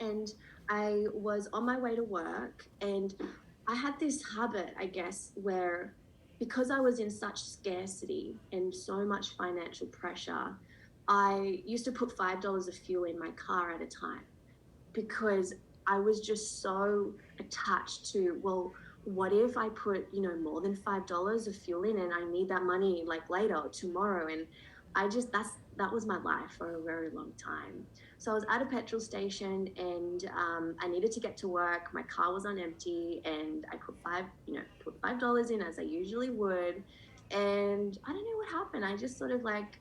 And I was on my way to work, and I had this habit, I guess, where because I was in such scarcity and so much financial pressure, I used to put $5 of fuel in my car at a time because I was just so attached to, well, what if I put, more than $5 of fuel in and I need that money like later or tomorrow? And that was my life for a very long time. So I was at a petrol station, and I needed to get to work. My car was on empty, and I put $5 in as I usually would. And I don't know what happened. I just sort of like,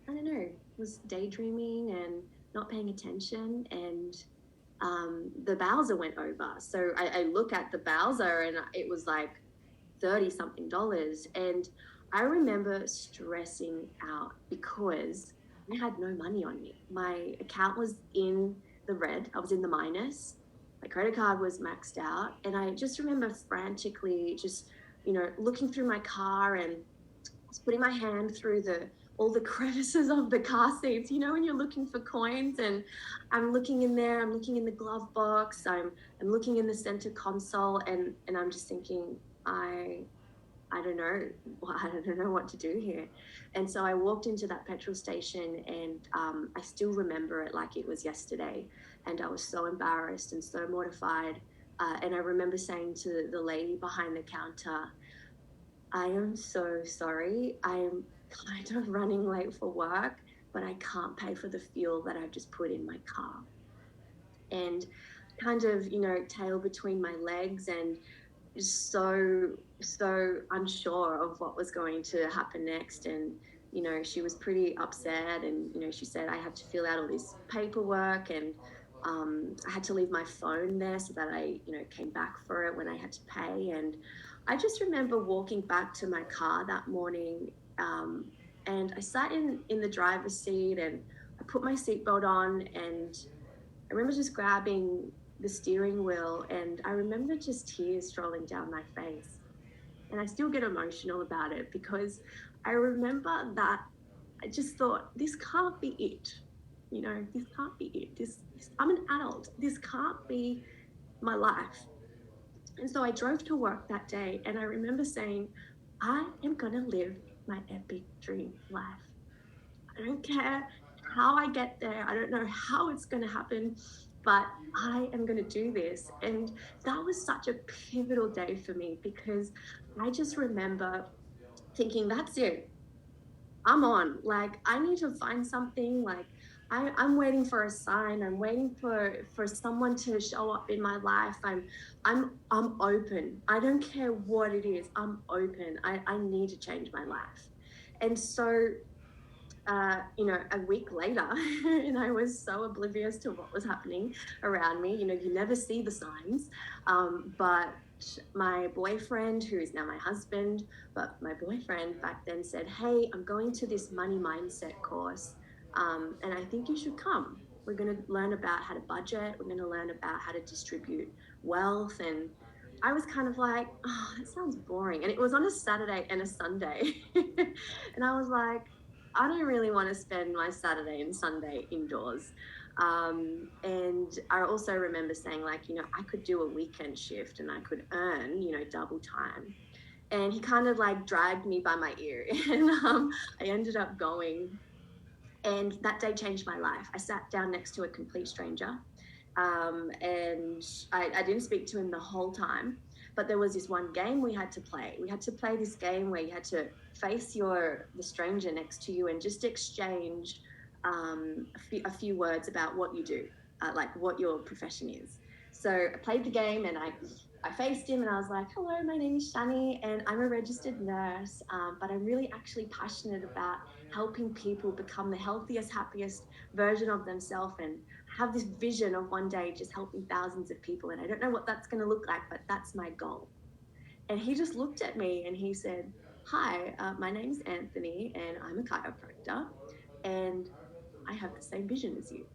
I don't know, was daydreaming and not paying attention, and the Bowser went over. So I look at the Bowser, and it was like 30 something dollars. And I remember stressing out because I had no money on me. My account was in the red, I was in the minus. My credit card was maxed out. And I just remember frantically just, looking through my car, and was putting my hand through the all the crevices of the car seats, when you're looking for coins. And I'm looking in there, I'm looking in the glove box, I'm looking in the center console, and I'm just thinking, I don't know, I don't know what to do here. And so I walked into that petrol station, and I still remember it like it was yesterday. And I was so embarrassed and so mortified. And I remember saying to the lady behind the counter, I am so sorry. I am kind of running late for work, but I can't pay for the fuel that I've just put in my car. And kind of, tail between my legs, and so unsure of what was going to happen next. And she was pretty upset, and she said I had to fill out all this paperwork, and I had to leave my phone there so that I came back for it when I had to pay. And I just remember walking back to my car that morning, and I sat in the driver's seat, and I put my seatbelt on, and I remember just grabbing the steering wheel, and I remember just tears strolling down my face. And I still get emotional about it because I remember that I just thought, this can't be it. This can't be it. I'm an adult. This can't be my life. And so I drove to work that day, and I remember saying, I am going to live my epic dream life. I don't care how I get there. I don't know how it's going to happen, but I am going to do this. And that was such a pivotal day for me because I just remember thinking, that's it. I'm on. Like, I need to find something. Like, I'm waiting for a sign. I'm waiting for someone to show up in my life. I'm open. I don't care what it is. I'm open. I need to change my life. And so a week later, and I was so oblivious to what was happening around me. You never see the signs. But my boyfriend, who is now my husband, but my boyfriend back then said, hey, I'm going to this money mindset course, and I think you should come. We're going to learn about how to budget. We're going to learn about how to distribute wealth. And I was kind of like, oh, that sounds boring. And it was on a Saturday and a Sunday. And I was like, I don't really want to spend my Saturday and Sunday indoors. And I also remember saying, like, I could do a weekend shift and I could earn, double time. And he kind of like dragged me by my ear, and I ended up going. And that day changed my life. I sat down next to a complete stranger, and I didn't speak to him the whole time. But there was this one game we had to play. We had to play this game where you had to face the stranger next to you and just exchange a few words about what you do, like what your profession is. So I played the game, and I faced him, and I was like, hello, my name is Chani, and I'm a registered nurse, but I'm really actually passionate about helping people become the healthiest, happiest version of themselves, and have this vision of one day just helping thousands of people. And I don't know what that's going to look like, but that's my goal. And he just looked at me and he said, hi, my name's Anthony, and I'm a chiropractor, and I have the same vision as you.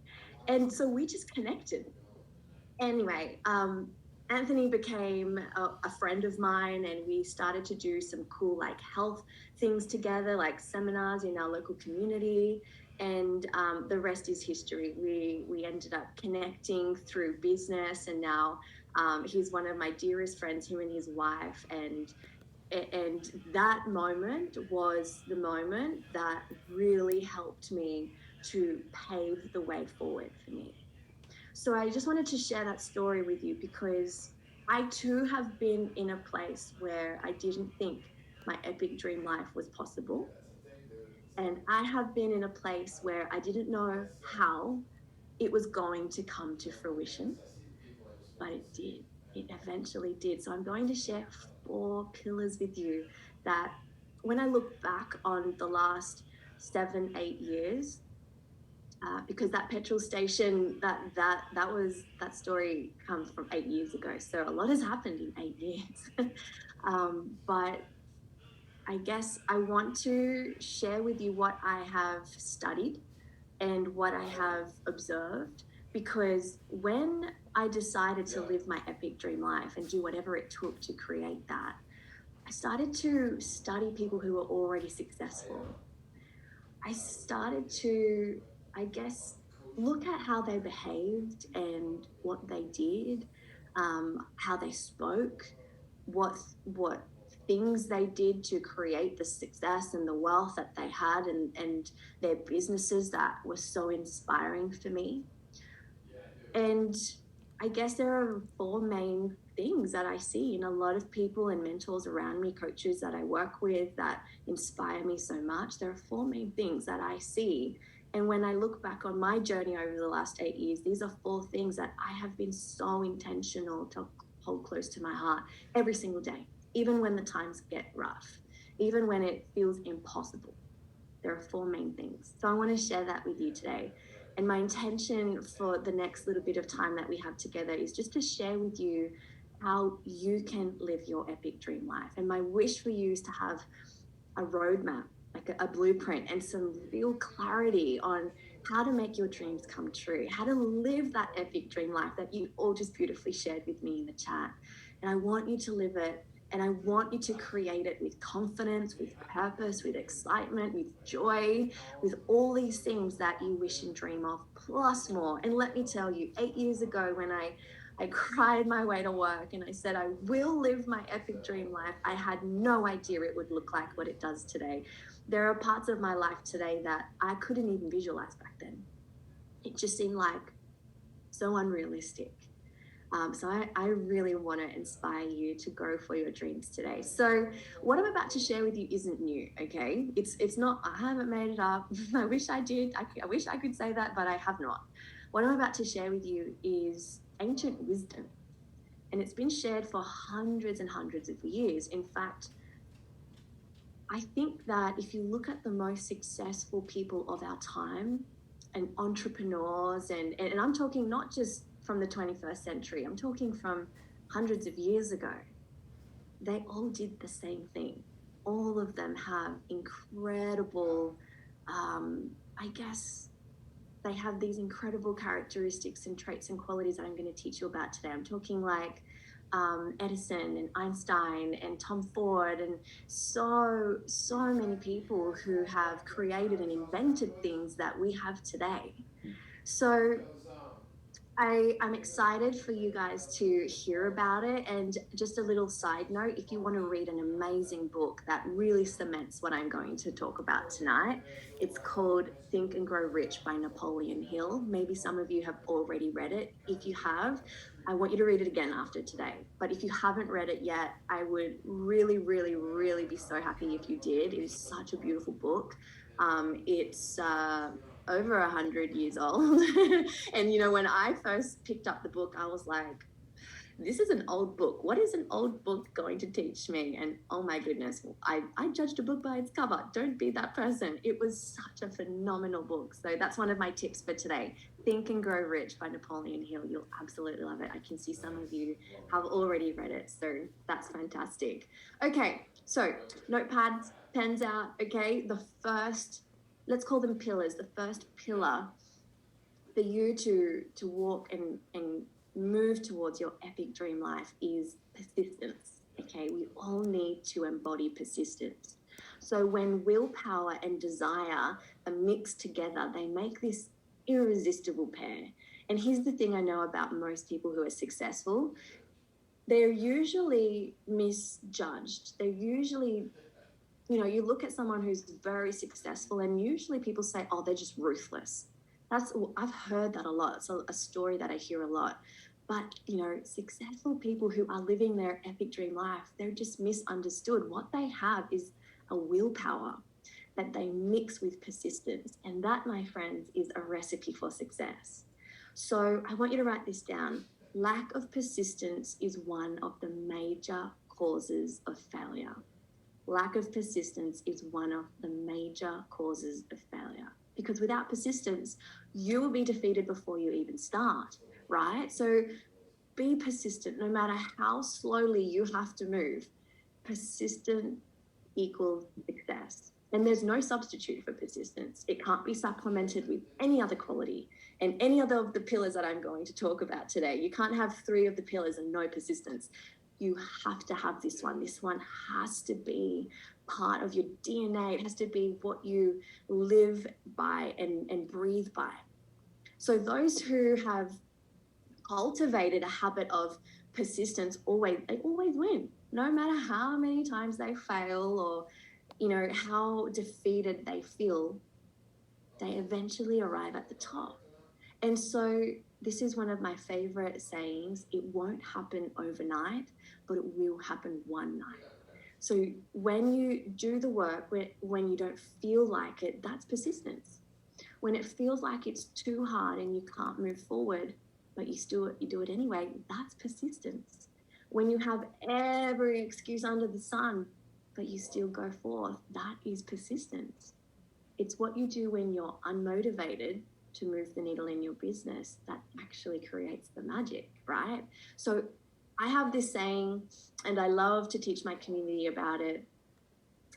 And so we just connected. Anyway, Anthony became a friend of mine, and we started to do some cool like health things together, like seminars in our local community. And the rest is history. We ended up connecting through business, and now he's one of my dearest friends, him and his wife. And that moment was the moment that really helped me to pave the way forward for me. So I just wanted to share that story with you because I too have been in a place where I didn't think my epic dream life was possible. And I have been in a place where I didn't know how it was going to come to fruition, but it did. It eventually did. So I'm going to share 4 pillars with you that when I look back on the last 7, 8 years, because that petrol station, that story comes from 8 years ago. So a lot has happened in 8 years. But I guess I want to share with you what I have studied and what I have observed, because when I decided to live my epic dream life and do whatever it took to create that, I started to study people who were already successful. I started to, I guess, look at how they behaved and what they did, how they spoke, what things they did to create the success and the wealth that they had, and their businesses that were so inspiring for me. And I guess there are 4 main things that I see in a lot of people and mentors around me, coaches that I work with that inspire me so much. There are 4 main things that I see. And when I look back on my journey over the last 8 years, these are 4 things that I have been so intentional to hold close to my heart every single day, even when the times get rough, even when it feels impossible. There are 4 main things. So I want to share that with you today. And my intention for the next little bit of time that we have together is just to share with you how you can live your epic dream life. And my wish for you is to have a roadmap, like a blueprint, and some real clarity on how to make your dreams come true, how to live that epic dream life that you all just beautifully shared with me in the chat. And I want you to live it. And I want you to create it with confidence, with purpose, with excitement, with joy, with all these things that you wish and dream of, plus more. And let me tell you, 8 years ago, when I cried my way to work and I said, I will live my epic dream life, I had no idea it would look like what it does today. There are parts of my life today that I couldn't even visualize back then. It just seemed like so unrealistic. So I really want to inspire you to go for your dreams today. So what I'm about to share with you isn't new, okay? It's not, I haven't made it up. I wish I did. I wish I could say that, but I have not. What I'm about to share with you is ancient wisdom. And it's been shared for hundreds and hundreds of years. In fact, I think that if you look at the most successful people of our time and entrepreneurs, and I'm talking not just from the 21st century, I'm talking from hundreds of years ago, they all did the same thing. All of them have incredible, I guess, they have these incredible characteristics and traits and qualities that I'm going to teach you about today. I'm talking like Edison and Einstein and Tom Ford and so many people who have created and invented things that we have today. So I'm excited for you guys to hear about it. And just a little side note, if you want to read an amazing book that really cements what I'm going to talk about tonight, it's called Think and Grow Rich by Napoleon Hill. Maybe some of you have already read it. If you have, I want you to read it again after today. But if you haven't read it yet, I would really, really, really be so happy if you did. It is such a beautiful book. It's over 100 years old. And, when I first picked up the book, I was like, this is an old book. What is an old book going to teach me? And oh my goodness, I judged a book by its cover. Don't be that person. It was such a phenomenal book. So that's one of my tips for today. Think and Grow Rich by Napoleon Hill. You'll absolutely love it. I can see some of you have already read it. So that's fantastic. Okay, so notepads, pens out. Okay, the first, let's call them pillars. The first pillar for you to walk and move towards your epic dream life is persistence. Okay, we all need to embody persistence. So when willpower and desire are mixed together, they make this irresistible pair. And here's the thing I know about most people who are successful: they're usually misjudged. They're usually, you look at someone who's very successful, and usually people say, oh, they're just ruthless. I've heard that a lot. It's a story that I hear a lot. But, successful people who are living their epic dream life, they're just misunderstood. What they have is a willpower that they mix with persistence. And that, my friends, is a recipe for success. So I want you to write this down. Lack of persistence is one of the major causes of failure. Lack of persistence is one of the major causes of failure. Because without persistence, you will be defeated before you even start, right? So be persistent, no matter how slowly you have to move. Persistent equals success. And there's no substitute for persistence. It can't be supplemented with any other quality and any other of the pillars that I'm going to talk about today. You can't have 3 of the pillars and no persistence. You have to have this one. This one has to be part of your DNA. It has to be what you live by and breathe by. So those who have cultivated a habit of persistence, they always win, no matter how many times they fail or how defeated they feel. They eventually arrive at the top. And so this is one of my favorite sayings: it won't happen overnight, but it will happen one night. So when you do the work, when you don't feel like it, that's persistence. When it feels like it's too hard and you can't move forward, but you do it anyway, that's persistence. When you have every excuse under the sun, but you still go forth, that is persistence. It's what you do when you're unmotivated to move the needle in your business that actually creates the magic, right? So I have this saying, and I love to teach my community about it.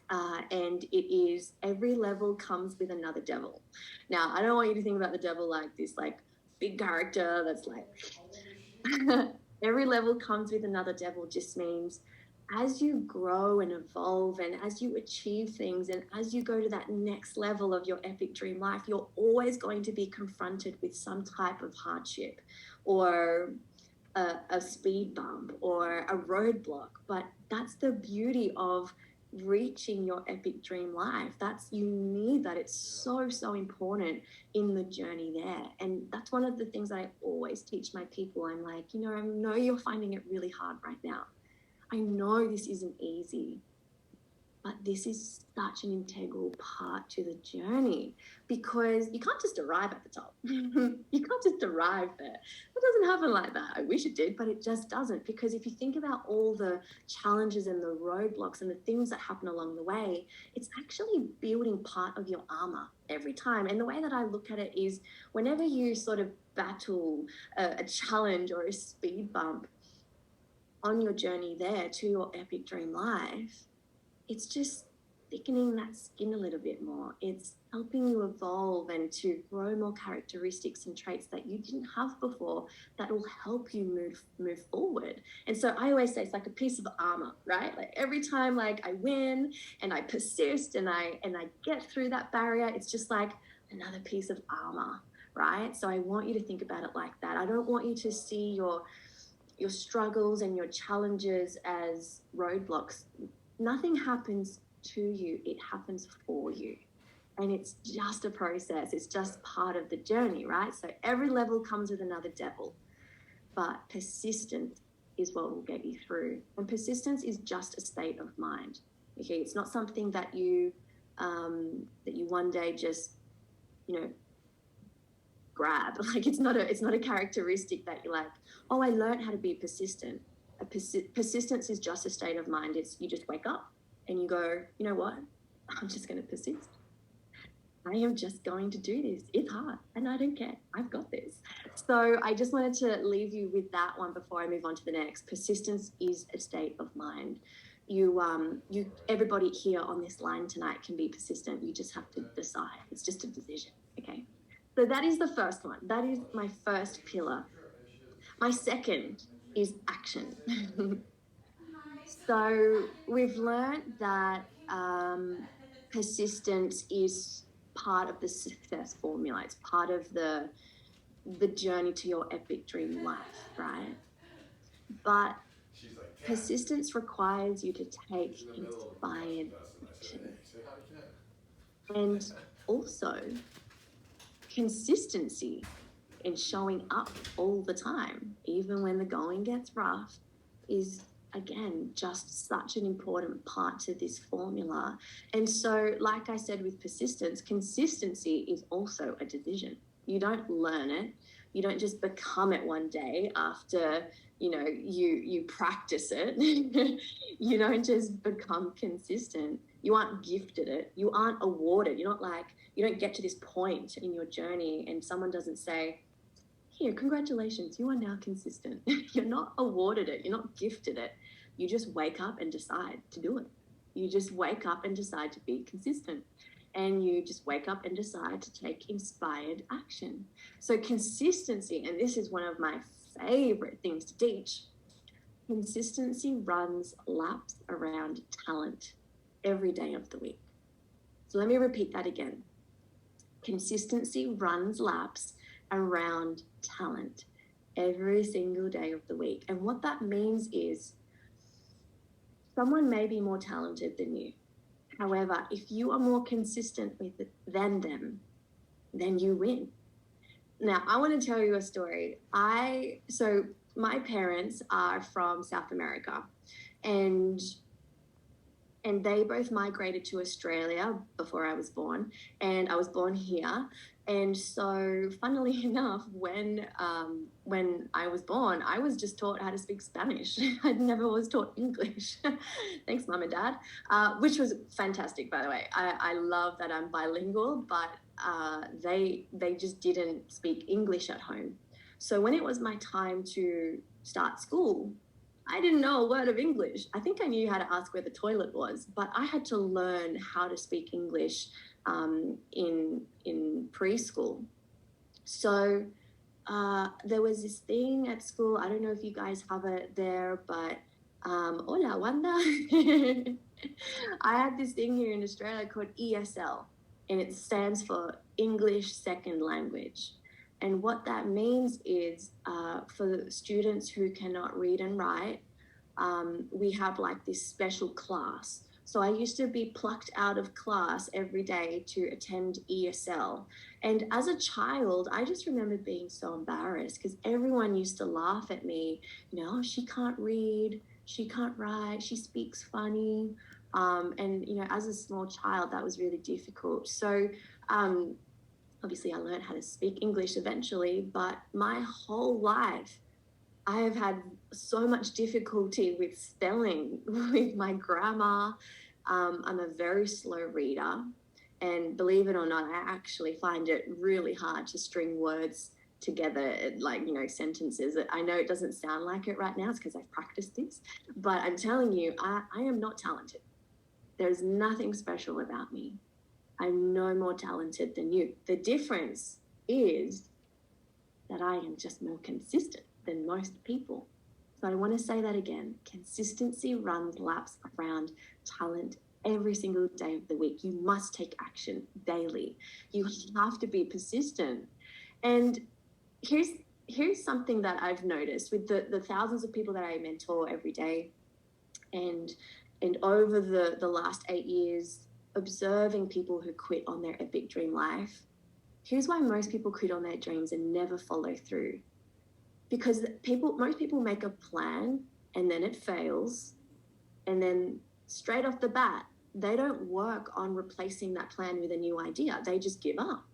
And it is, every level comes with another devil. Now, I don't want you to think about the devil like this, like big character that's like, every level comes with another devil just means as you grow and evolve and as you achieve things and as you go to that next level of your epic dream life, you're always going to be confronted with some type of hardship or a speed bump or a roadblock. But that's the beauty of reaching your epic dream life. You need that. It's so, so important in the journey there. And that's one of the things I always teach my people. I'm like, I know you're finding it really hard right now. I know this isn't easy, but this is such an integral part to the journey, because you can't just arrive at the top. You can't just arrive there. It doesn't happen like that. I wish it did, but it just doesn't. Because if you think about all the challenges and the roadblocks and the things that happen along the way, it's actually building part of your armor every time. And the way that I look at it is, whenever you sort of battle a challenge or a speed bump on your journey there to your epic dream life, it's just thickening that skin a little bit more. It's helping you evolve and to grow more characteristics and traits that you didn't have before that will help you move forward. And so I always say it's like a piece of armor, right? Like every time like I win and I persist and I get through that barrier, it's just like another piece of armor, right? So I want you to think about it like that. I don't want you to see your struggles and your challenges as roadblocks. Nothing happens to you, it happens for you. And it's just a process. It's just part of the journey, right? So every level comes with another devil, but persistence is what will get you through. And persistence is just a state of mind. Okay, it's not something that you one day just, grab. Like it's not a characteristic that you're like, oh, I learned how to be persistent. Persistence is just a state of mind. It's, you just wake up and you go, you know what? I'm just going to persist. I am just going to do this. It's hard and I don't care. I've got this. So I just wanted to leave you with that one before I move on to the next. Persistence is a state of mind. Everybody here on this line tonight can be persistent. You just have to decide. It's just a decision. Okay. So that is the first one. That is my first pillar. My second is action. So we've learned that persistence is part of the success formula. It's part of the journey to your epic dream life, right? But persistence requires you to take inspired action. And also consistency in showing up all the time, even when the going gets rough, is again just such an important part to this formula. And so, like I said, with persistence, consistency is also a decision. You don't learn it. You don't just become it one day after you practice it. You don't just become consistent. You aren't gifted it. You aren't awarded. You're not like, you don't get to this point in your journey and someone doesn't say, here, congratulations, you are now consistent. You're not awarded it. You're not gifted it. You just wake up and decide to do it. You just wake up and decide to be consistent. And you just wake up and decide to take inspired action. So consistency, and this is one of my favorite things to teach, consistency runs laps around talent every day of the week. So let me repeat that again. Consistency runs laps around talent every single day of the week. And what that means is someone may be more talented than you. However, if you are more consistent with it than them, then you win. Now, I want to tell you a story. So my parents are from South America, and they both migrated to Australia before I was born, and I was born here. And so, funnily enough, when I was born, I was just taught how to speak Spanish. I never was taught English. Thanks, Mum and Dad, which was fantastic, by the way. I love that I'm bilingual, but they just didn't speak English at home. So when it was my time to start school, I didn't know a word of English. I think I knew how to ask where the toilet was, but I had to learn how to speak English in preschool. So there was this thing at school. I don't know if you guys have it there, but hola, Wanda. I had this thing here in Australia called ESL, and it stands for English Second Language. And what that means is for students who cannot read and write, we have like this special class. So I used to be plucked out of class every day to attend ESL. And as a child, I just remember being so embarrassed because everyone used to laugh at me. Oh, she can't read, she can't write, she speaks funny. And, as a small child, that was really difficult. So obviously I learned how to speak English eventually, but my whole life, I have had so much difficulty with spelling, with my grammar. I'm a very slow reader. And believe it or not, I actually find it really hard to string words together, like, sentences. I know it doesn't sound like it right now. It's because I've practiced this. But I'm telling you, I am not talented. There's nothing special about me. I'm no more talented than you. The difference is that I am just more consistent than most people. So I want to say that again. Consistency runs laps around talent every single day of the week. You must take action daily. You have to be persistent. And here's something that I've noticed with the thousands of people that I mentor every day, and over the last 8 years, observing people who quit on their epic dream life. Here's why most people quit on their dreams and never follow through. Because most people make a plan and then it fails. And then straight off the bat, they don't work on replacing that plan with a new idea. They just give up,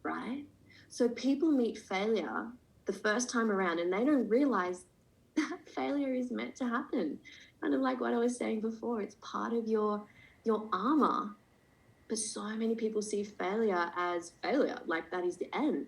right? So people meet failure the first time around and they don't realize that failure is meant to happen. Kind of like what I was saying before, it's part of your armor. But so many people see failure as failure, like that is the end.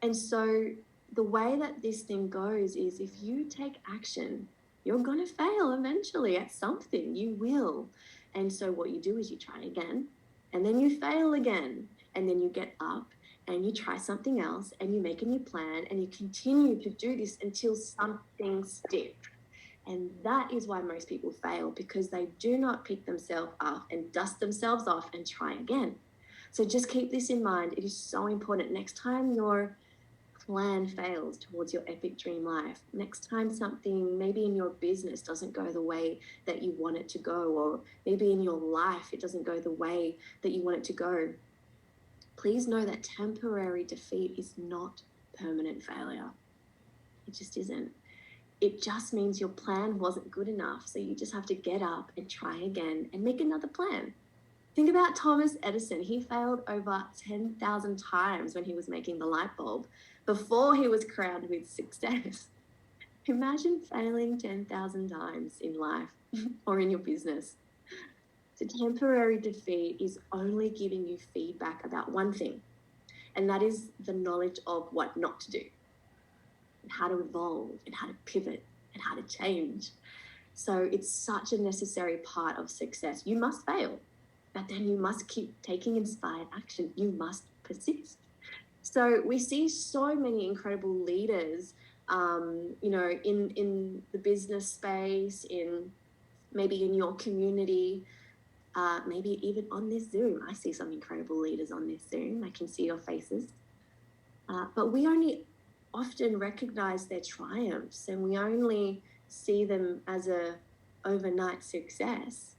And so the way that this thing goes is if you take action, you're going to fail eventually at something. You will. And so what you do is you try again, and then you fail again, and then you get up and you try something else and you make a new plan and you continue to do this until something sticks. And that is why most people fail, because they do not pick themselves up and dust themselves off and try again. So just keep this in mind. It is so important. Next time your plan fails towards your epic dream life, next time something maybe in your business doesn't go the way that you want it to go, or maybe in your life it doesn't go the way that you want it to go, please know that temporary defeat is not permanent failure. It just isn't. It just means your plan wasn't good enough. So you just have to get up and try again and make another plan. Think about Thomas Edison. He failed over 10,000 times when he was making the light bulb before he was crowned with success. Imagine failing 10,000 times in life or in your business. So temporary defeat is only giving you feedback about one thing, and that is the knowledge of what not to do, and how to evolve, and how to pivot, and how to change. So it's such a necessary part of success. You must fail, but then you must keep taking inspired action. You must persist. So we see so many incredible leaders, in the business space, maybe in your community, maybe even on this Zoom. I see some incredible leaders on this Zoom. I can see your faces. But we only often recognize their triumphs, and we only see them as a overnight success.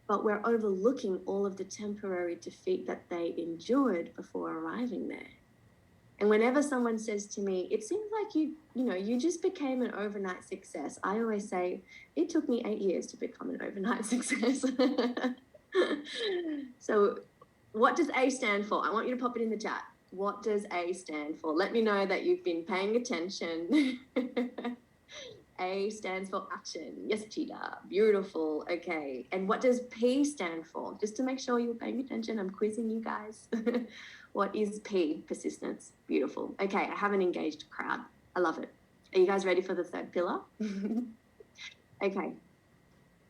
But we're overlooking all of the temporary defeat that they endured before arriving there. And whenever someone says to me, it seems like you just became an overnight success, I always say, it took me 8 years to become an overnight success. So what does A stand for? I want you to pop it in the chat. What does A stand for? Let me know that you've been paying attention. A stands for action. Yes, Cheetah. Beautiful. Okay. And what does P stand for? Just to make sure you're paying attention, I'm quizzing you guys. What is P? Persistence. Beautiful. Okay. I have an engaged crowd. I love it. Are you guys ready for the third pillar? Okay.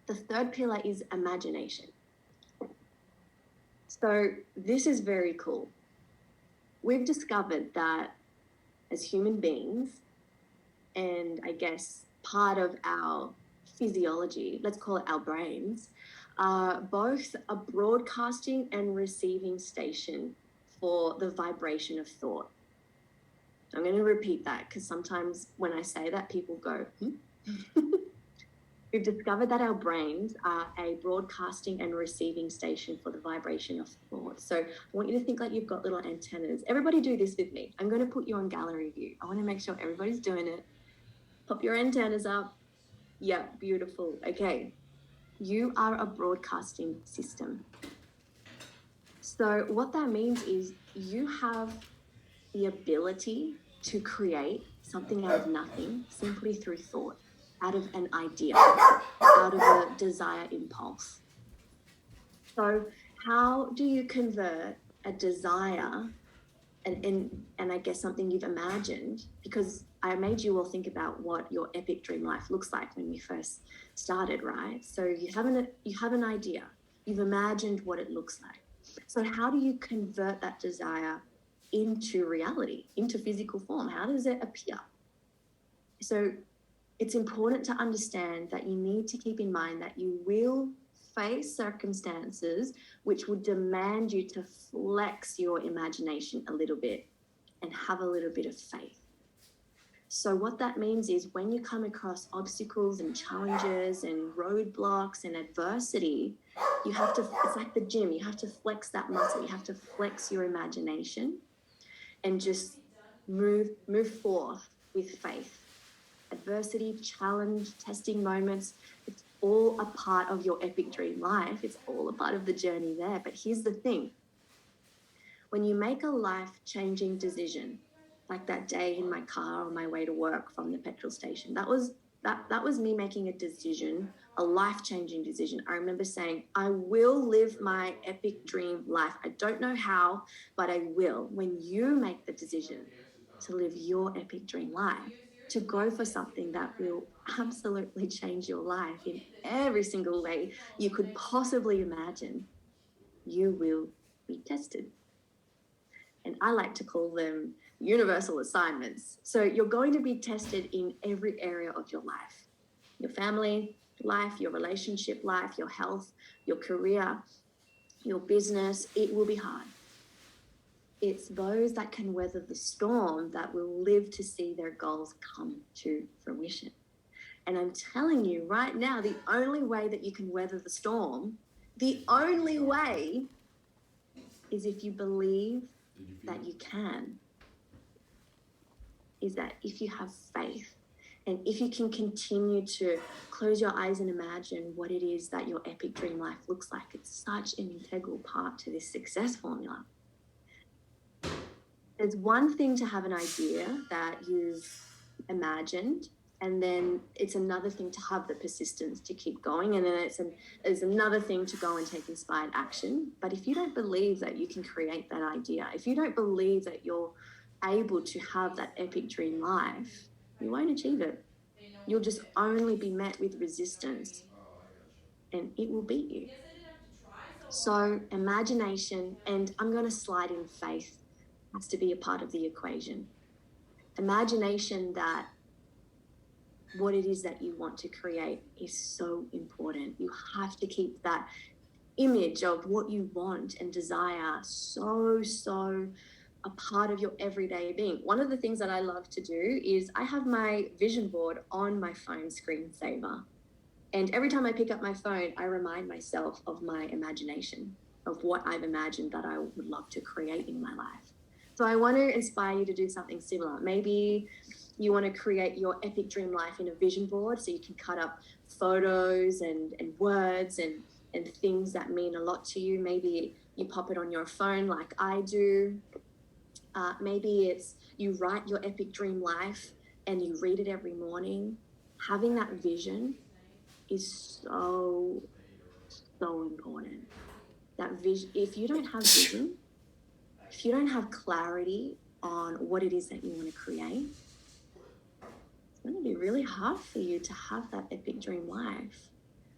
The third pillar is imagination. So this is very cool. We've discovered that as human beings, and I guess part of our physiology, let's call it our brains, are both a broadcasting and receiving station for the vibration of thought. I'm going to repeat that because sometimes when I say that, people go, We've discovered that our brains are a broadcasting and receiving station for the vibration of thought. So I want you to think like you've got little antennas. Everybody do this with me. I'm going to put you on gallery view. I want to make sure everybody's doing it. Pop your antennas up. Yeah, beautiful. Okay. You are a broadcasting system. So what that means is you have the ability to create something out of nothing simply through thought, out of an idea, out of a desire impulse. So how do you convert a desire and I guess something you've imagined, because I made you all think about what your epic dream life looks like when we first started, right? So you have an idea, you've imagined what it looks like. So how do you convert that desire into reality, into physical form? How does it appear? So it's important to understand that you need to keep in mind that you will face circumstances which will demand you to flex your imagination a little bit and have a little bit of faith. So what that means is when you come across obstacles and challenges and roadblocks and adversity, you have to, it's like the gym, you have to flex that muscle, you have to flex your imagination and just move forth with faith. Adversity, challenge, testing moments, it's all a part of your epic dream life. It's all a part of the journey there. But here's the thing. When you make a life-changing decision, like that day in my car on my way to work from the petrol station, that was me making a decision, a life-changing decision. I remember saying, I will live my epic dream life. I don't know how, but I will. When you make the decision to live your epic dream life, to go for something that will absolutely change your life in every single way you could possibly imagine, you will be tested. And I like to call them universal assignments. So you're going to be tested in every area of your life. your family life, your relationship life, your health, your career, your business. It will be hard. It's those that can weather the storm that will live to see their goals come to fruition. And I'm telling you right now, the only way that you can weather the storm, the only way is if you believe that you can, is that if you have faith and if you can continue to close your eyes and imagine what it is that your epic dream life looks like. It's such an integral part to this success formula. There's one thing to have an idea that you've imagined, and then it's another thing to have the persistence to keep going, and then it's another thing to go and take inspired action. But if you don't believe that you can create that idea, if you don't believe that you're able to have that epic dream life, you won't achieve it. You'll just only be met with resistance, and it will beat you. So imagination, and I'm going to slide in faith, has to be a part of the equation. Imagination that what it is that you want to create is so important. You have to keep that image of what you want and desire so a part of your everyday being. One of the things that I love to do is I have my vision board on my phone screensaver. And every time I pick up my phone, I remind myself of my imagination, of what I've imagined that I would love to create in my life. So I want to inspire you to do something similar. Maybe you want to create your epic dream life in a vision board, so you can cut up photos and words and things that mean a lot to you. Maybe you pop it on your phone like I do. Maybe it's you write your epic dream life and you read it every morning. Having that vision is so important. That vision, if you don't have vision, if you don't have clarity on what it is that you want to create, it's going to be really hard for you to have that epic dream life.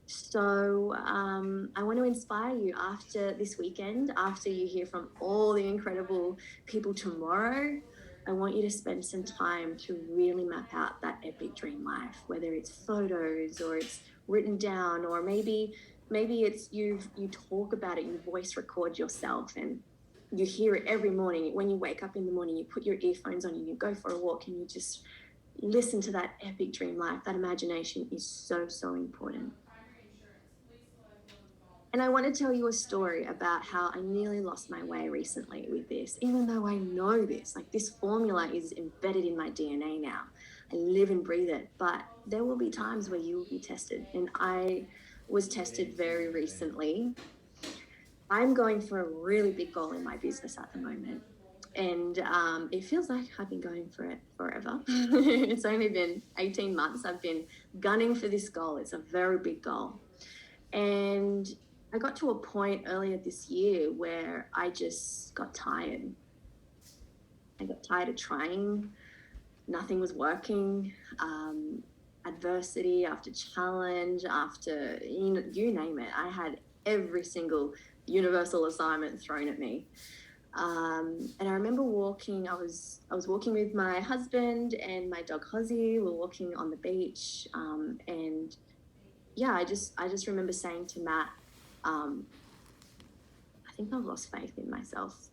So I want to inspire you after this weekend, after you hear from all the incredible people tomorrow. I want you to spend some time to really map out that epic dream life, whether it's photos or it's written down, or maybe it's you talk about it, you voice record yourself and you hear it every morning. When you wake up in the morning, you put your earphones on and you go for a walk and you just listen to that epic dream life. That imagination is so important. And I want to tell you a story about how I nearly lost my way recently with this, even though I know this. Like, this formula is embedded in my DNA now. I live and breathe it. But there will be times where you will be tested. And I was tested very recently. I'm going for a really big goal in my business at the moment. And it feels like I've been going for it forever. It's only been 18 months. I've been gunning for this goal. It's a very big goal. And I got to a point earlier this year where I just got tired. I got tired of trying. Nothing was working. Adversity after challenge, after, you name it. I had every single universal assignment thrown at me. And I remember walking, I was walking with my husband and my dog Hozzy. We were walking on the beach. And yeah, I just remember saying to Matt, I think I've lost faith in myself.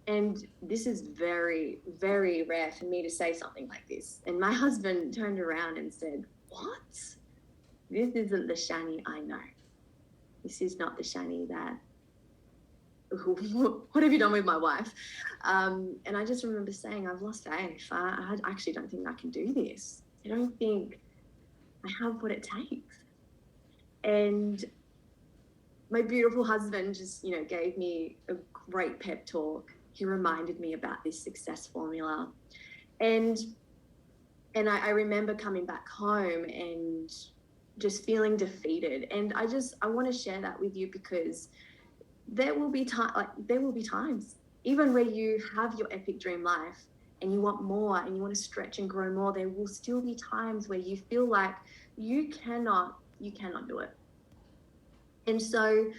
And this is very, very rare for me to say something like this. And my husband turned around and said, "What? This isn't the Chani I know. This is not the Chani that, what have you done with my wife?" And I just remember saying, I've lost faith. I actually don't think I can do this. I don't think I have what it takes. And my beautiful husband just, gave me a great pep talk. He reminded me about this success formula. And I remember coming back home and just feeling defeated. And I want to share that with you, because there will be times, even where you have your epic dream life and you want more and you want to stretch and grow more, there will still be times where you feel like you cannot do it. And so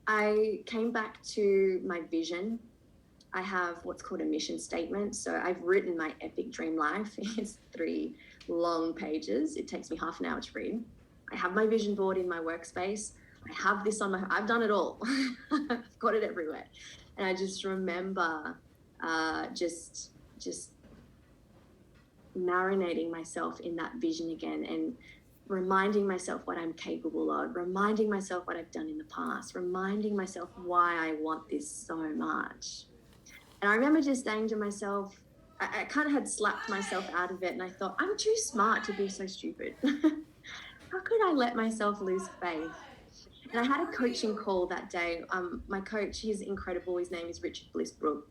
I came back to my vision. I have what's called a mission statement. So I've written my epic dream life. It's 3 long pages. It takes me half an hour to read. I have my vision board in my workspace. I have this on I've done it all. I've got it everywhere. And I just remember just marinating myself in that vision again and reminding myself what I'm capable of, reminding myself what I've done in the past, reminding myself why I want this so much. And I remember just saying to myself, I kind of had slapped myself out of it, and I thought, I'm too smart to be so stupid. How could I let myself lose faith? And I had a coaching call that day. My coach, he's incredible. His name is Richard Blissbrook.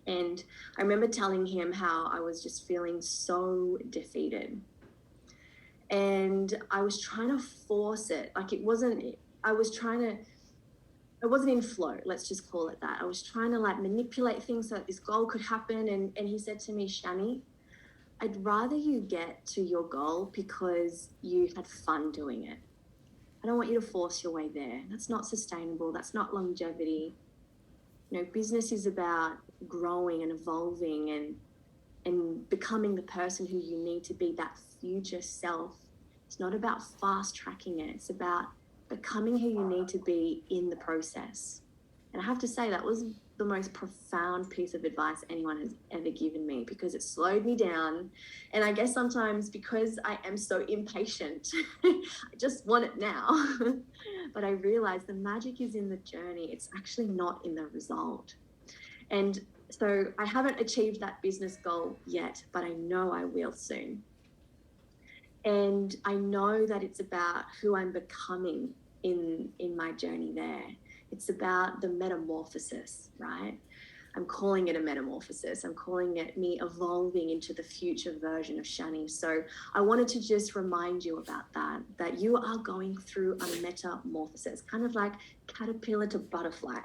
And I remember telling him how I was just feeling so defeated. And I was trying to force it. Like it wasn't in flow. Let's just call it that. I was trying to like manipulate things so that this goal could happen. And he said to me, Chani, I'd rather you get to your goal because you had fun doing it. I don't want you to force your way there. That's not sustainable. That's not longevity. You know, business is about growing and evolving and becoming the person who you need to be, that future self. It's not about fast tracking it. It's about becoming who you need to be in the process. And I have to say that was the most profound piece of advice anyone has ever given me, because it slowed me down. And I guess sometimes because I am so impatient, I just want it now. But I realized the magic is in the journey. It's actually not in the result. And so I haven't achieved that business goal yet, but I know I will soon. And I know that it's about who I'm becoming in my journey there. It's about the metamorphosis, right? I'm calling it a metamorphosis. I'm calling it me evolving into the future version of Chani. So I wanted to just remind you about that you are going through a metamorphosis, kind of like caterpillar to butterfly.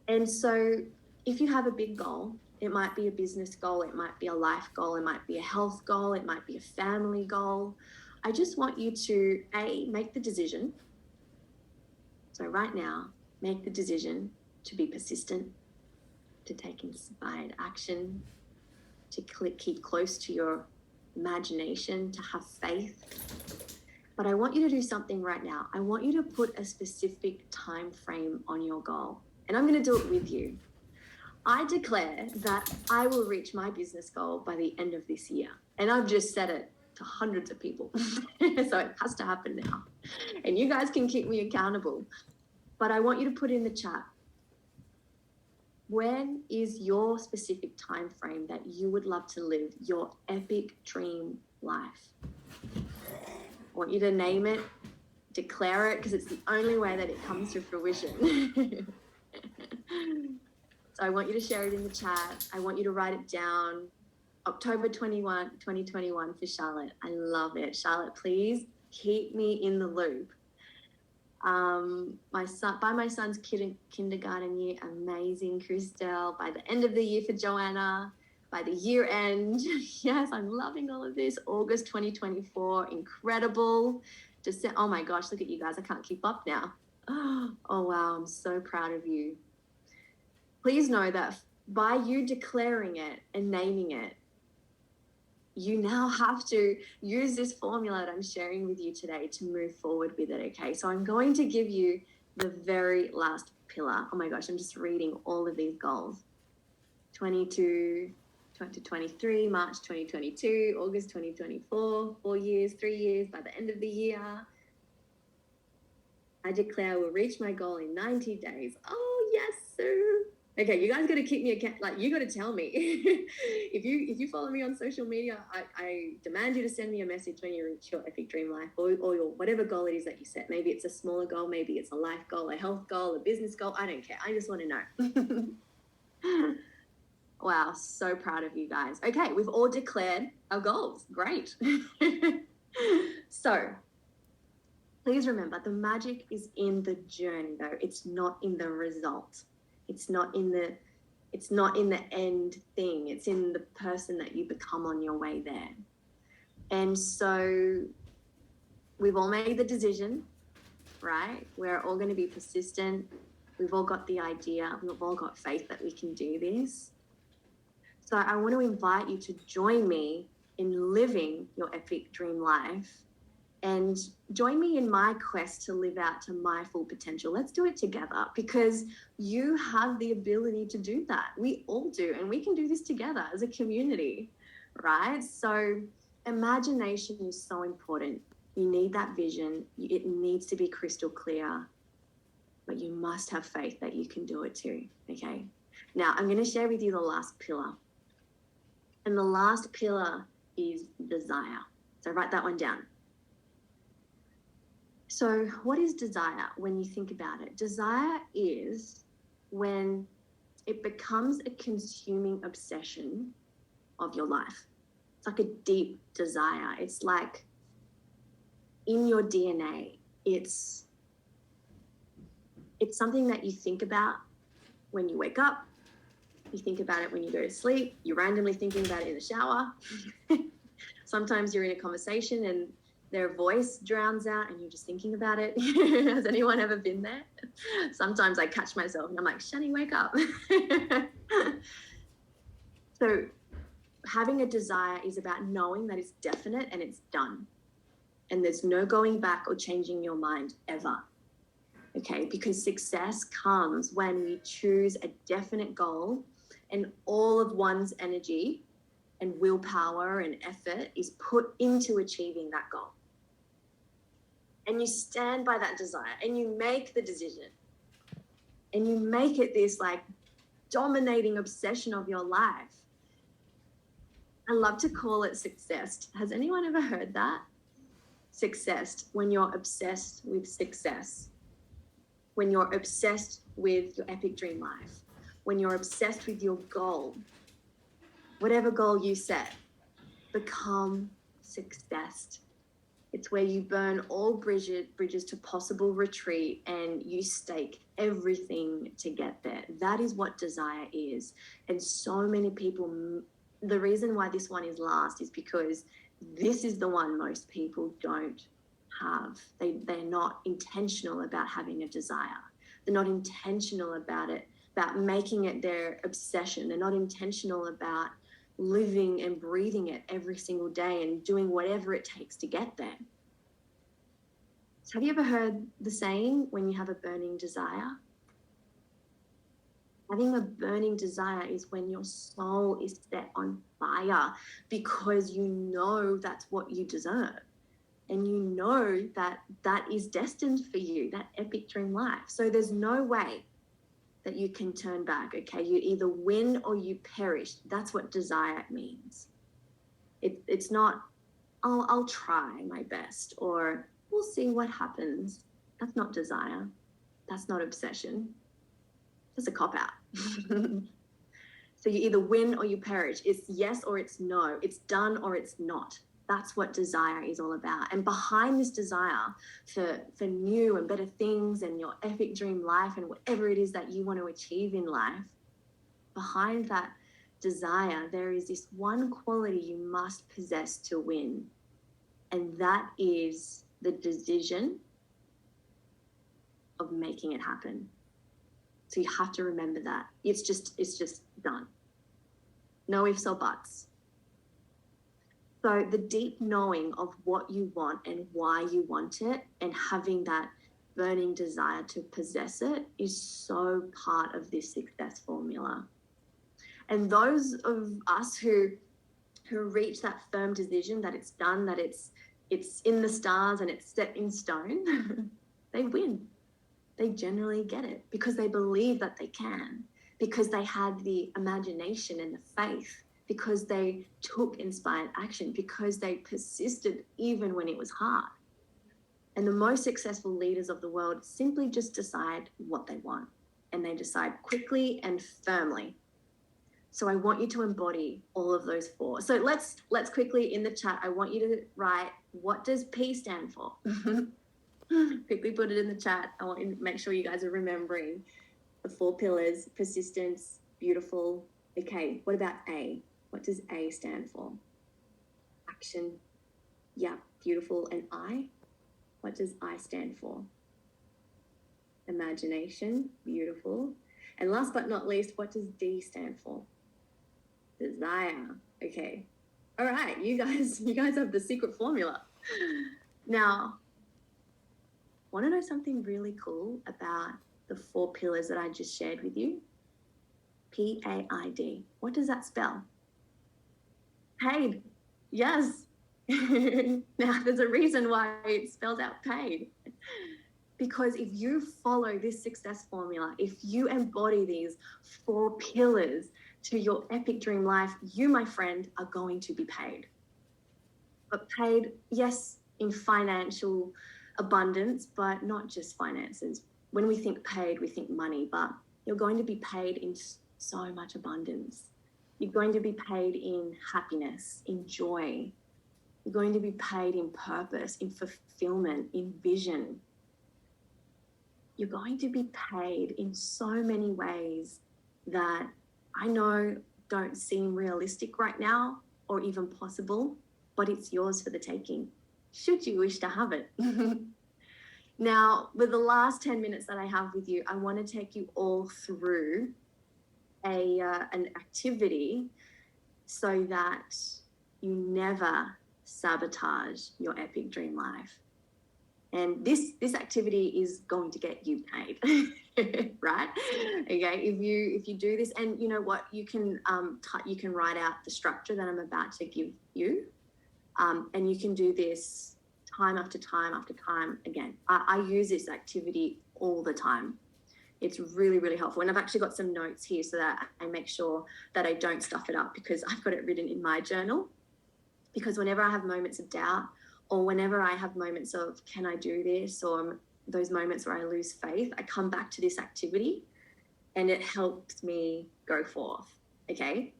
And so if you have a big goal, it might be a business goal, it might be a life goal, it might be a health goal, it might be a family goal. I just want you to, make the decision. So right now, make the decision to be persistent, to take inspired action, to keep close to your imagination, to have faith. But I want you to do something right now. I want you to put a specific time frame on your goal. And I'm going to do it with you. I declare that I will reach my business goal by the end of this year. And I've just said it to hundreds of people. So it has to happen now. And you guys can keep me accountable. But I want you to put in the chat, when is your specific time frame that you would love to live your epic dream life? I want you to name it, declare it, because it's the only way that it comes to fruition. So I want you to share it in the chat. I want you to write it down. October 21, 2021 for Charlotte. I love it. Charlotte, please keep me in the loop. My son's kindergarten year, amazing, Christelle. By the end of the year for Joanna, by the year end, yes, I'm loving all of this. August 2024, incredible. Oh my gosh, look at you guys. I can't keep up now. Oh wow, I'm so proud of you. Please know that by you declaring it and naming it, you now have to use this formula that I'm sharing with you today to move forward with it, okay? So I'm going to give you the very last pillar. Oh my gosh, I'm just reading all of these goals. 2023, March 2022, August 2024, 4 years, 3 years, by the end of the year. I declare I will reach my goal in 90 days. Oh, yes, sir. Okay, you guys got to keep me account. Like, you got to tell me. if you follow me on social media, I demand you to send me a message when you reach your epic dream life or your whatever goal it is that you set. Maybe it's a smaller goal, maybe it's a life goal, a health goal, a business goal. I don't care. I just want to know. Wow, so proud of you guys. Okay, we've all declared our goals. Great. So please remember, the magic is in the journey, though. It's not in the result. It's not in the end thing. It's in the person that you become on your way there. And so we've all made the decision, right? We're all going to be persistent. We've all got the idea, we've all got faith that we can do this. So I want to invite you to join me in living your epic dream life and join me in my quest to live out to my full potential. Let's do it together, because you have the ability to do that. We all do, and we can do this together as a community, right? So imagination is so important. You need that vision. It needs to be crystal clear, but you must have faith that you can do it too, okay? Now, I'm going to share with you the last pillar. And the last pillar is desire. So write that one down. So what is desire when you think about it? Desire is when it becomes a consuming obsession of your life. It's like a deep desire. It's like in your DNA. It's something that you think about when you wake up. You think about it when you go to sleep. You're randomly thinking about it in the shower. Sometimes you're in a conversation and their voice drowns out and you're just thinking about it. Has anyone ever been there? Sometimes I catch myself and I'm like, Chani, wake up. So having a desire is about knowing that it's definite and it's done. And there's no going back or changing your mind ever. Okay, because success comes when we choose a definite goal and all of one's energy and willpower and effort is put into achieving that goal. And you stand by that desire and you make the decision and you make it this like dominating obsession of your life. I love to call it success. Has anyone ever heard that? Success, when you're obsessed with success. When you're obsessed with your epic dream life, when you're obsessed with your goal, whatever goal you set, become success. It's where you burn all bridges to possible retreat and you stake everything to get there. That is what desire is. And so many people, the reason why this one is last is because this is the one most people don't have. They're not intentional about having a desire. They're not intentional about it, about making it their obsession. They're not intentional about living and breathing it every single day and doing whatever it takes to get there. So have you ever heard the saying, when you have a burning desire? Having a burning desire is when your soul is set on fire because you know that's what you deserve. And you know that that is destined for you, that epic dream life. So there's no way that you can turn back, okay? You either win or you perish. That's what desire means. It's not, oh, I'll try my best, or we'll see what happens. That's not desire. That's not obsession. That's a cop-out. So you either win or you perish. It's yes or it's no. It's done or it's not. That's what desire is all about. And behind this desire for new and better things and your epic dream life and whatever it is that you want to achieve in life, behind that desire, there is this one quality you must possess to win. And that is the decision of making it happen. So you have to remember that. It's just done. No ifs or buts. So the deep knowing of what you want and why you want it and having that burning desire to possess it is so part of this success formula. And those of us who reach that firm decision that it's done, that it's in the stars and it's set in stone, they win. They generally get it because they believe that they can, because they had the imagination and the faith, because they took inspired action, because they persisted even when it was hard. And the most successful leaders of the world simply just decide what they want, and they decide quickly and firmly. So I want you to embody all of those four. So let's quickly in the chat, I want you to write, what does P stand for? Quickly put it in the chat. I want you to make sure you guys are remembering the 4 pillars: persistence, beautiful. Okay, what about A? What does A stand for? Action. Yeah, beautiful. And I? What does I stand for? imagination, beautiful. And last but not least, what does D stand for? Desire. Okay. All right, you guys have the secret formula. Now, want to know something really cool about the 4 pillars that I just shared with you? PAID. What does that spell? Paid. Yes. Now, there's a reason why it spells out paid. Because if you follow this success formula, if you embody these 4 pillars to your epic dream life, you, my friend, are going to be paid. But paid, yes, in financial abundance, but not just finances. When we think paid, we think money, but you're going to be paid in so much abundance. You're going to be paid in happiness, in joy. You're going to be paid in purpose, in fulfillment, in vision. You're going to be paid in so many ways that I know don't seem realistic right now or even possible, but it's yours for the taking, should you wish to have it. Now, with the last 10 minutes that I have with you, I want to take you all through an activity so that you never sabotage your epic dream life. And this activity is going to get you paid, right? Okay, if you do this, and you know what, you can write out the structure that I'm about to give you, and you can do this time after time after time again. I use this activity all the time. It's really, really helpful. And I've actually got some notes here so that I make sure that I don't stuff it up, because I've got it written in my journal. Because whenever I have moments of doubt, or whenever I have moments of, can I do this? Or those moments where I lose faith, I come back to this activity and it helps me go forth. Okay.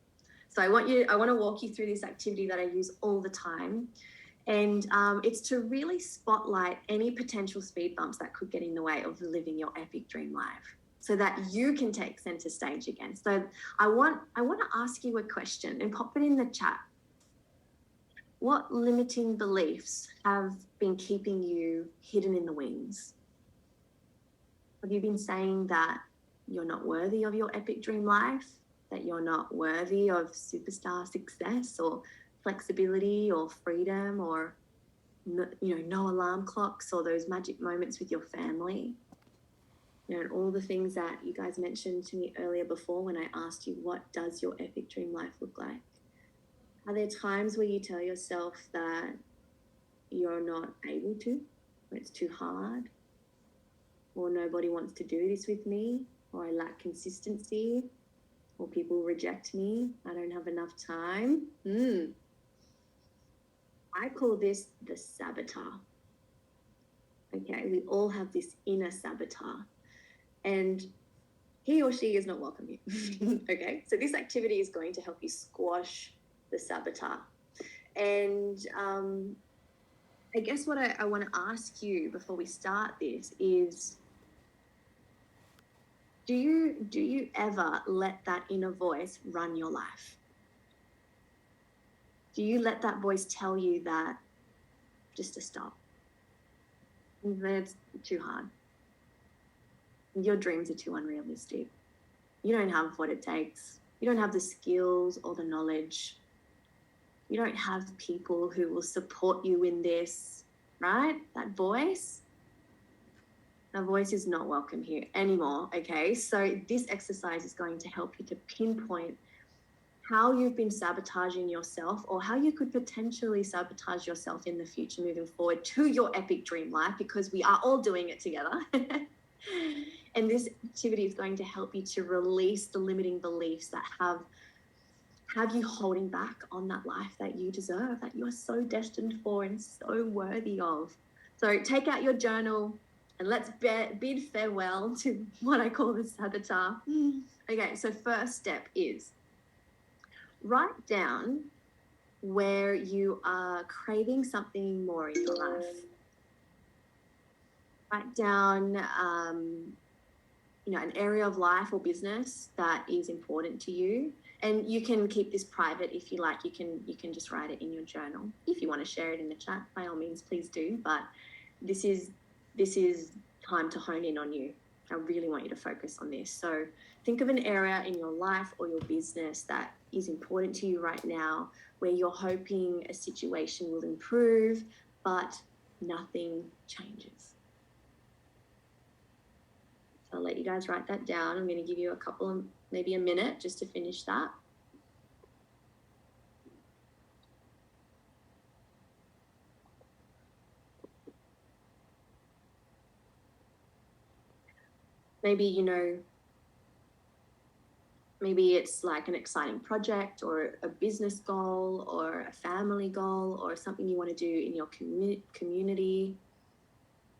So I want to walk you through this activity that I use all the time. And it's to really spotlight any potential speed bumps that could get in the way of living your epic dream life, so that you can take center stage again. So I want to ask you a question and pop it in the chat. What limiting beliefs have been keeping you hidden in the wings? Have you been saying that you're not worthy of your epic dream life, that you're not worthy of superstar success or flexibility or freedom, or no alarm clocks, or those magic moments with your family? And all the things that you guys mentioned to me earlier before when I asked you, what does your epic dream life look like? Are there times where you tell yourself that you're not able to, or it's too hard, or nobody wants to do this with me, or I lack consistency, or people reject me, I don't have enough time? I call this the saboteur. Okay, we all have this inner saboteur, and he or she is not welcome here. Okay, so this activity is going to help you squash the saboteur. And I guess what I want to ask you before we start this is, do you ever let that inner voice run your life? Do you let that voice tell you that just to stop? It's too hard. Your dreams are too unrealistic. You don't have what it takes. You don't have the skills or the knowledge. You don't have people who will support you in this, right? That voice is not welcome here anymore, okay? So this exercise is going to help you to pinpoint how you've been sabotaging yourself, or how you could potentially sabotage yourself in the future moving forward to your epic dream life, because we are all doing it together. And this activity is going to help you to release the limiting beliefs that have you holding back on that life that you deserve, that you are so destined for and so worthy of. So take out your journal and let's bid farewell to what I call the saboteur. Okay, so first step is write down where you are craving something more in your life. Write down an area of life or business that is important to you. And you can keep this private if you like. You can just write it in your journal. If you want to share it in the chat, by all means, please do. But this is time to hone in on you. I really want you to focus on this. So think of an area in your life or your business that is important to you right now, where you're hoping a situation will improve, but nothing changes. So I'll let you guys write that down. I'm going to give you a couple of, maybe a minute just to finish that. Maybe, you know, maybe it's like an exciting project or a business goal or a family goal or something you want to do in your community.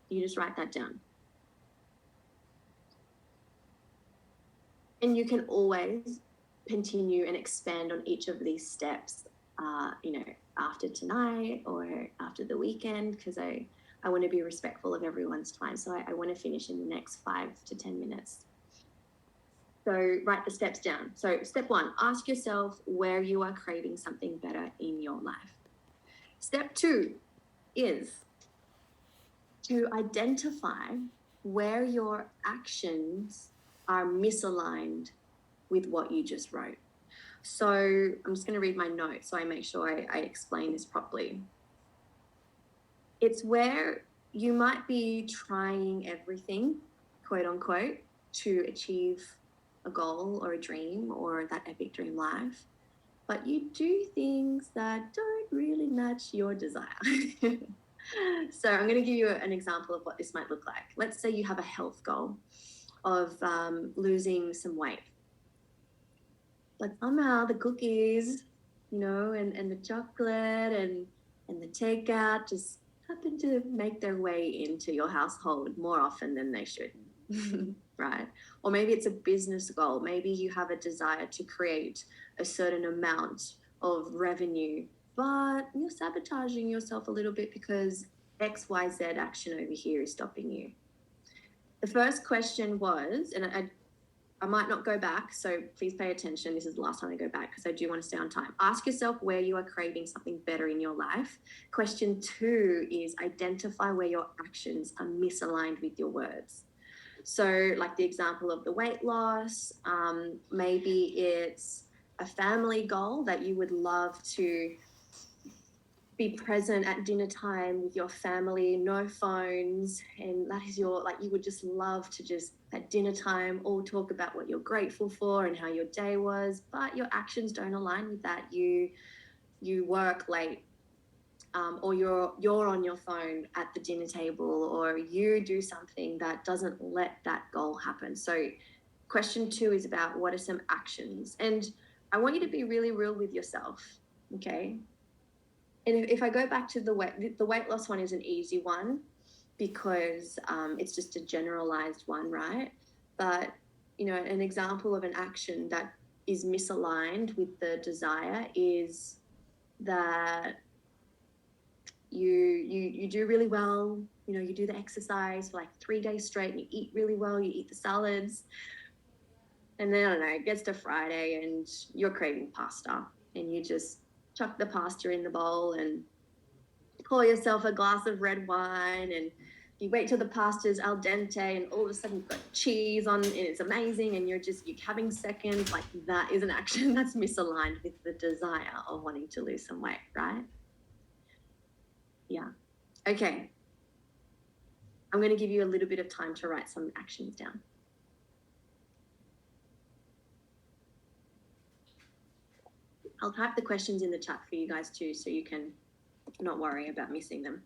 You just write that down. And you can always continue and expand on each of these steps, you know, after tonight or after the weekend, because I want to be respectful of everyone's time. So I want to finish in the next 5 to 10 minutes. So write the steps down. So step 1, ask yourself where you are craving something better in your life. Step 2 is to identify where your actions are misaligned with what you just wrote. So I'm just going to read my notes so I make sure I explain this properly. It's where you might be trying everything, quote unquote, to achieve a goal or a dream or that epic dream life, but you do things that don't really match your desire. So I'm going to give you an example of what this might look like. Let's say you have a health goal of losing some weight, but somehow the cookies, you know, and the chocolate and the takeout just happen to make their way into your household more often than they should. Right? Or maybe it's a business goal. Maybe you have a desire to create a certain amount of revenue, but you're sabotaging yourself a little bit because XYZ action over here is stopping you. The first question was, and I might not go back, so please pay attention. This is the last time I go back because I do want to stay on time. Ask yourself where you are craving something better in your life. Question 2 is identify where your actions are misaligned with your words. So like the example of the weight loss, maybe it's a family goal that you would love to be present at dinner time with your family, no phones, and that is your, like, you would just love to just at dinner time all talk about what you're grateful for and how your day was, but your actions don't align with that. You work late, or you're on your phone at the dinner table, or you do something that doesn't let that goal happen. So question 2 is about what are some actions, and I want you to be really real with yourself, okay? And if I go back to the weight loss one is an easy one because it's just a generalized one, right? But, you know, an example of an action that is misaligned with the desire is that you do really well, you know, you do the exercise for like 3 days straight and you eat really well, you eat the salads. And then, I don't know, it gets to Friday and you're craving pasta and you just chuck the pasta in the bowl and pour yourself a glass of red wine and you wait till the pasta's al dente and all of a sudden you've got cheese on and it's amazing and you're having seconds. Like, that is an action that's misaligned with the desire of wanting to lose some weight, right? Yeah. Okay. I'm going to give you a little bit of time to write some actions down. I'll type the questions in the chat for you guys too, so you can not worry about missing them.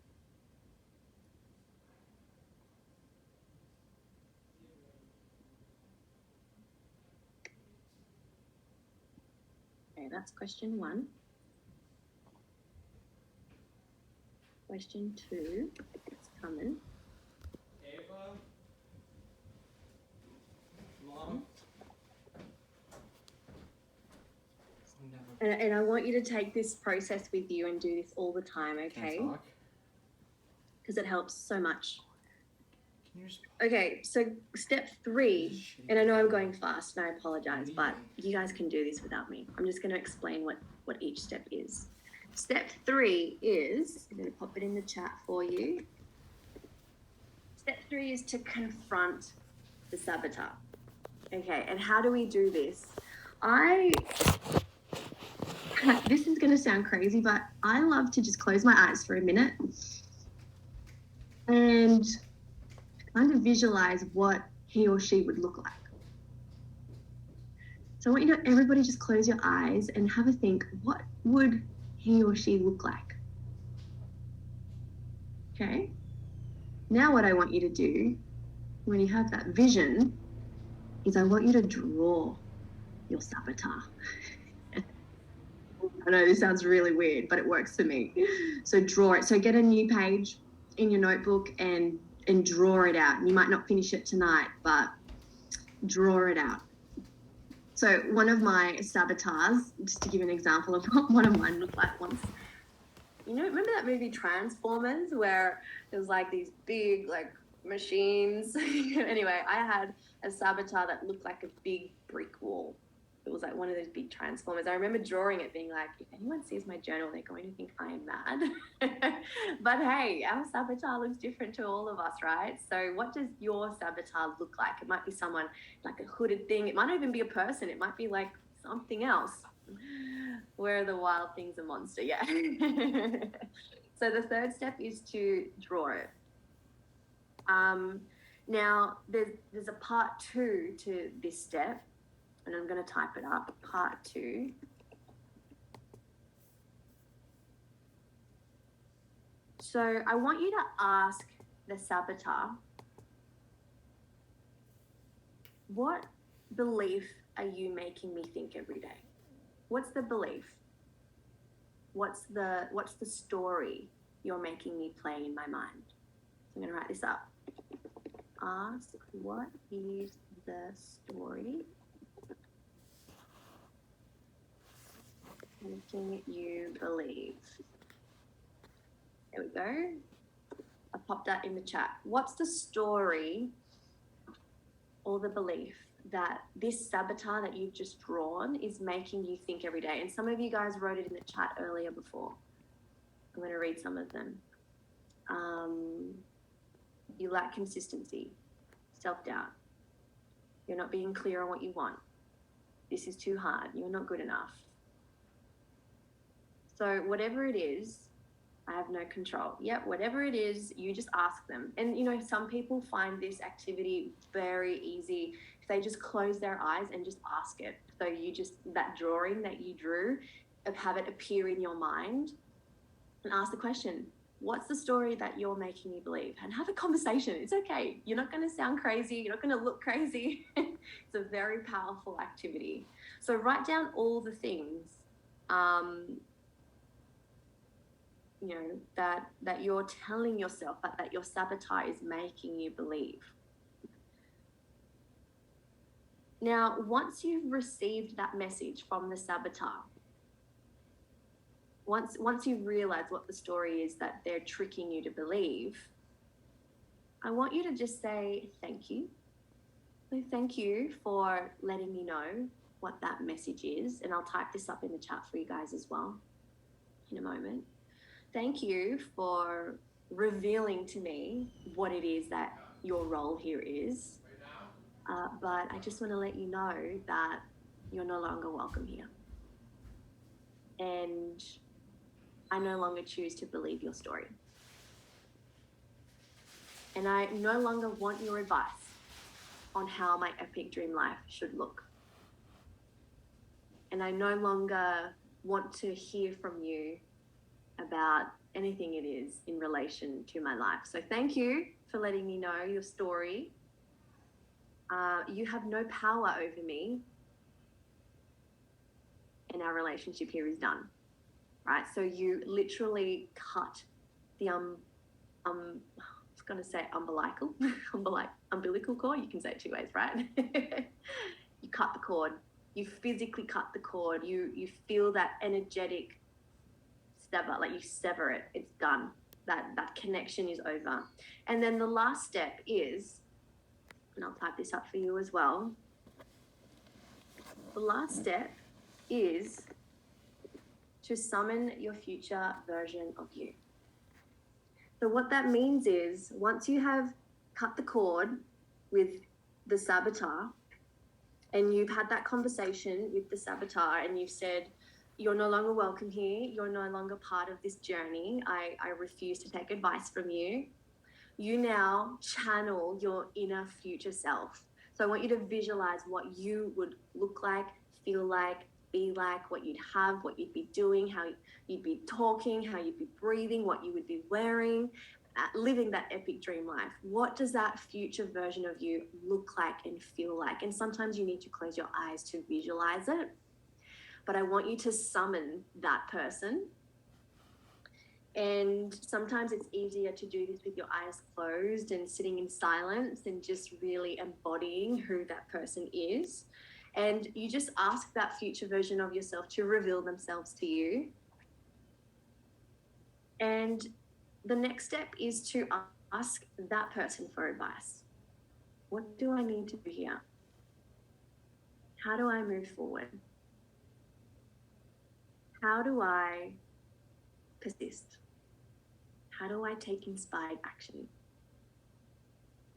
Okay, that's question 1. Question 2, it's coming. Ava? Mom? And I want you to take this process with you and do this all the time, okay? Because it helps so much. Okay, so step 3, and I know I'm going fast and I apologize, but you guys can do this without me. I'm just going to explain what each step is. Step 3 is, I'm going to pop it in the chat for you. Step 3 is to confront the saboteur. Okay, and how do we do this? This is going to sound crazy, but I love to just close my eyes for a minute and kind of visualize what he or she would look like. So I want you to, everybody just close your eyes and have a think, what would he or she look like? Okay. Now what I want you to do when you have that vision is I want you to draw your saboteur. I know this sounds really weird, but it works for me. So draw it. So get a new page in your notebook and draw it out. You might not finish it tonight, but draw it out. So one of my saboteurs, just to give you an example of what one of mine looked like once. You know, remember that movie Transformers where it was like these big like machines? Anyway, I had a saboteur that looked like a big brick wall. It was like one of those big transformers. I remember drawing it being like, if anyone sees my journal, they're going to think I am mad. But hey, our saboteur looks different to all of us, right? So what does your saboteur look like? It might be someone like a hooded thing. It might not even be a person. It might be like something else. Where are the wild things a monster? Yeah. So the third step is to draw it. Now there's a part 2 to this step, and I'm going to type it up, part 2. So I want you to ask the saboteur, what belief are you making me think every day? What's the belief? What's the story you're making me play in my mind? So I'm going to write this up. Ask, what is the story making you believe? There we go. I popped that in the chat. What's the story or the belief that this saboteur that you've just drawn is making you think every day? And some of you guys wrote it in the chat earlier before. I'm going to read some of them. You lack consistency, self-doubt. You're not being clear on what you want. This is too hard. You're not good enough. So whatever it is, I have no control. Yep, whatever it is, you just ask them. And, you know, some people find this activity very easy if they just close their eyes and just ask it. So you just, that drawing that you drew, have it appear in your mind and ask the question, what's the story that you're making me believe? And have a conversation. It's okay. You're not going to sound crazy. You're not going to look crazy. It's a very powerful activity. So write down all the things you know, that you're telling yourself, that your saboteur is making you believe. Now, once you've received that message from the saboteur, once you've realized what the story is that they're tricking you to believe, I want you to just say thank you. So thank you for letting me know what that message is. And I'll type this up in the chat for you guys as well in a moment. Thank you for revealing to me what it is that your role here is. But I just want to let you know that you're no longer welcome here. And I no longer choose to believe your story. And I no longer want your advice on how my epic dream life should look. And I no longer want to hear from you about anything it is in relation to my life. So thank you for letting me know your story. You have no power over me, and our relationship here is done, right? So you literally cut the I was going to say umbilical cord. You can say it 2 ways, right? You cut the cord. You physically cut the cord. You feel that energetic sever, like you sever it. It's done. That connection is over. And then the last step is, and I'll type this up for you as well. The last step is to summon your future version of you. So what that means is, once you have cut the cord with the saboteur, and you've had that conversation with the saboteur, and you've said, you're no longer welcome here. You're no longer part of this journey. I refuse to take advice from you. You now channel your inner future self. So I want you to visualize what you would look like, feel like, be like, what you'd have, what you'd be doing, how you'd be talking, how you'd be breathing, what you would be wearing, living that epic dream life. What does that future version of you look like and feel like? And sometimes you need to close your eyes to visualize it. But I want you to summon that person. And sometimes it's easier to do this with your eyes closed and sitting in silence and just really embodying who that person is. And you just ask that future version of yourself to reveal themselves to you. And the next step is to ask that person for advice. What do I need to do here? How do I move forward? How do I persist? How do I take inspired action?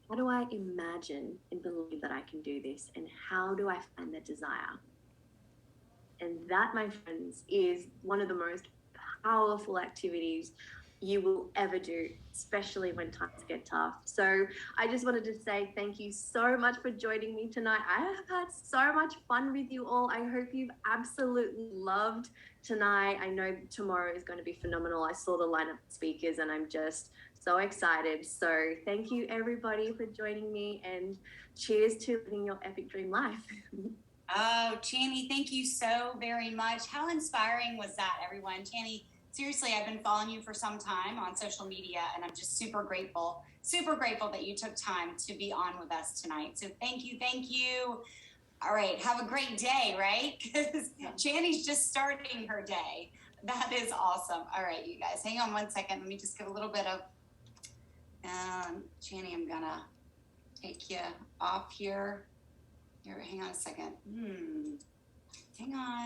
How do I imagine and believe that I can do this? And how do I find that desire? And that, my friends, is one of the most powerful activities you will ever do, especially when times get tough. So I just wanted to say thank you so much for joining me tonight. I have had so much fun with you all. I hope you've absolutely loved tonight. I know tomorrow is going to be phenomenal. I saw the lineup of speakers and I'm just so excited. So thank you everybody for joining me, and cheers to living your epic dream life. Oh, Chani, thank you so very much. How inspiring was that, everyone? Chani, seriously, I've been following you for some time on social media, and I'm just super grateful that you took time to be on with us tonight. So thank you, thank you. All right, have a great day, right? Because Chani's just starting her day. That is awesome. All right, you guys, hang on one second. Let me just give a little bit of, Chani, I'm gonna take you off here. Here, hang on a second. Hang on.